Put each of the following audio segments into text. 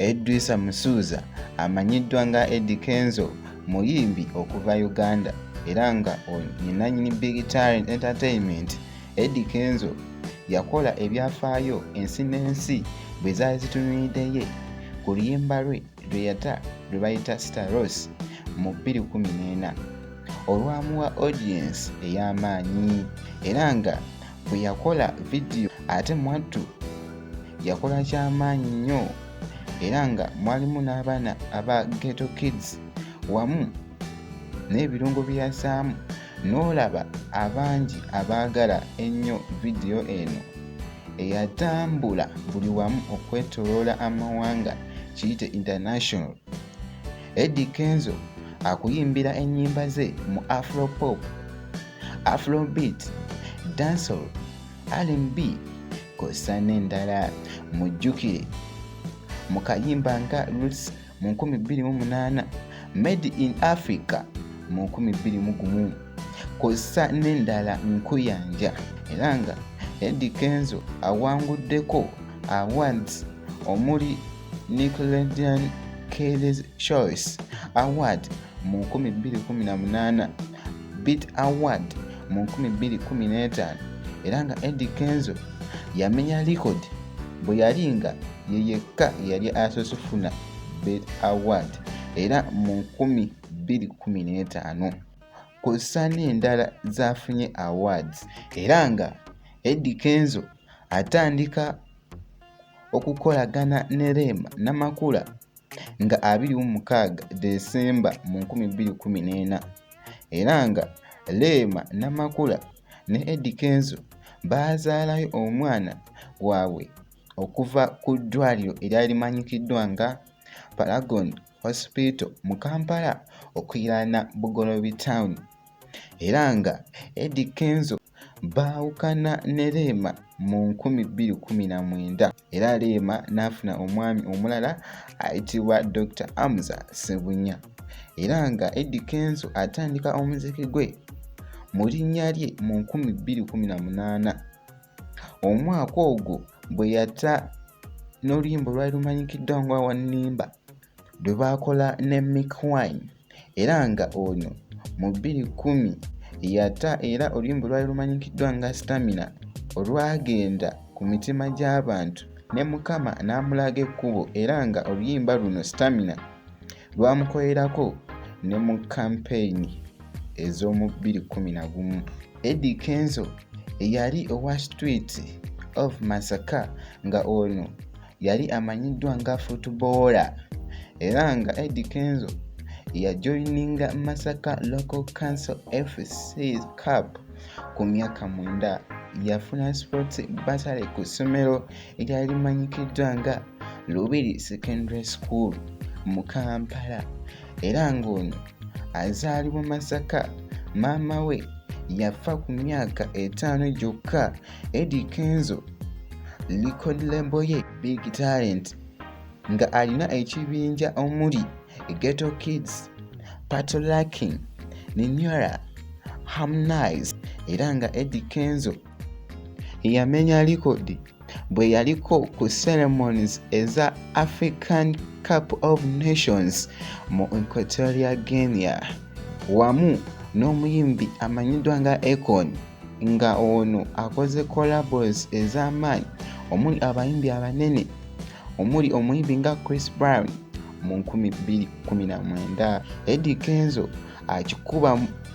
Edwisa Musuuza amanyiddwa nga Eddy Kenzo, muyimbi okuva Uganda era nga nyinanyini Big Talent Entertainment. Eddy Kenzo yakola ebyafaayo ensi n'ensi bwe zaali zitunuulidde ku luyimba lwe lwe bayita Star Ross mu 2014 olwamuwa audience ey'amaanyi era nga bwe yakola vidiyo ate mwattu yakola ky'amaanyi nnyo era nga mwalimu n'abaana aba Ghetto Kids wamu n'ebirungo bye yassaamu n'olaba abangi abaagala ennyo vidiyo eno eyatambula buli wamu okwetooloola amawanga kiyite international. Eddy Kenzo akuyimbira ennyimba ze mu Afropop, Afrobeat, Dancehall, R&B kw'ossa n'endala. Mujjukire mu kayimba nga Roots mu 2008, Made in Africa mu 2021 kw'ossa n'endala nkuyanja era nga Eddy Kenzo awanguddeko awards omuli Nickelodeon Kids Choice Award mu 2018, Beat Award mu 2015 era nga Eddy Kenzo yamenya record bwe yali nga ye yekka yali asoose kufuna Beat Award era mu 2015 kw'ossa n'endala z'afunye awards era nga Eddy Kenzo atandika okukolagana ne Rema Namakula nga 26 Desemba mu 2014 era nga Rema Namakula ne Eddy Kenzo baazaalayo omwana waabwe okuva ku ddwaliro eryali limanyikiddwa nga Paragon Hospital mu Kampala okuyirana Bugolobi Town era nga Eddy Kenzo baawukana ne Rema mu 2019 era Rema n'afuna omwami omulala ayitibwa Dr. Amza Sebunya era nga Eddy Kenzo atandika omuziki gwe mu linnya lye mu 2018 omwaka ogwo bwe yatta n'oluyimba lwali lumanyikiddwa nga Wannimba lwe baakola ne Mick Wine era nga ono mu 2010 yatta era oluyimba lwali lumanyikiddwa nga Stamina olwagenda ku mitima gy'abantu ne Mukama n'amulaga ekkubo era nga oluyimba luno Stamina lwamukolerako ne mu kampeyini ez'omu 2011. Eddy Kenzo yali owa Street of Masaka nga ono yali amanyiddwa nga footballer era nga Eddy Kenzo yajoyininga Masaka Local Council FC Cup ku myaka 9. Yafuna sports bursary ku ssomero eryali limanyikiddwa nga Lubiri Secondary School mu Kampala era ng'ono azaalibwa Masaka. Maama we yafa ku myaka 5 gyokka. Eddy Kenzo record label ye Big Talent nga alina ekibinja omuli Ghetto Kids, Patolaking, Ninyora, Harmonize era nga Eddy Kenzo yamenya record bwe yaliko ku ceremonies eza African Cup of Nations mu Equatorial Guinea wamu n'omuyimbi amanyiddwa nga Akon nga ono akoze collabos ez'amaanyi omuli abayimbi abanene omuli omuyimbi nga Chris Brown mu 2019. Eddy Kenzo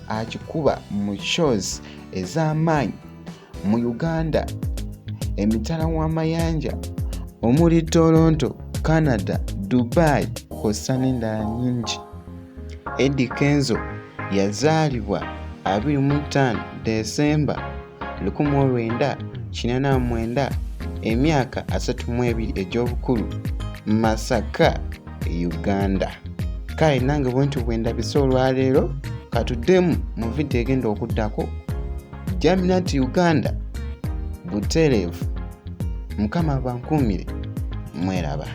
akikuba mu shows ez'amaanyi mu Uganda, emitala w'amayanja omuli Toronto, Canada, Dubai kw'ossa n'endala nnyingi. Eddy Kenzo yazaalibwa 25 Desemba 1989 emyaka 32 egy'obukulu Masaka, Uganda. Kale nange bwentu bwe ndabise olwaleero katuddemu mu vidiyo egenda okuddako. Nutty Uganda butereevu. Mukama bankuumire. Mweraba.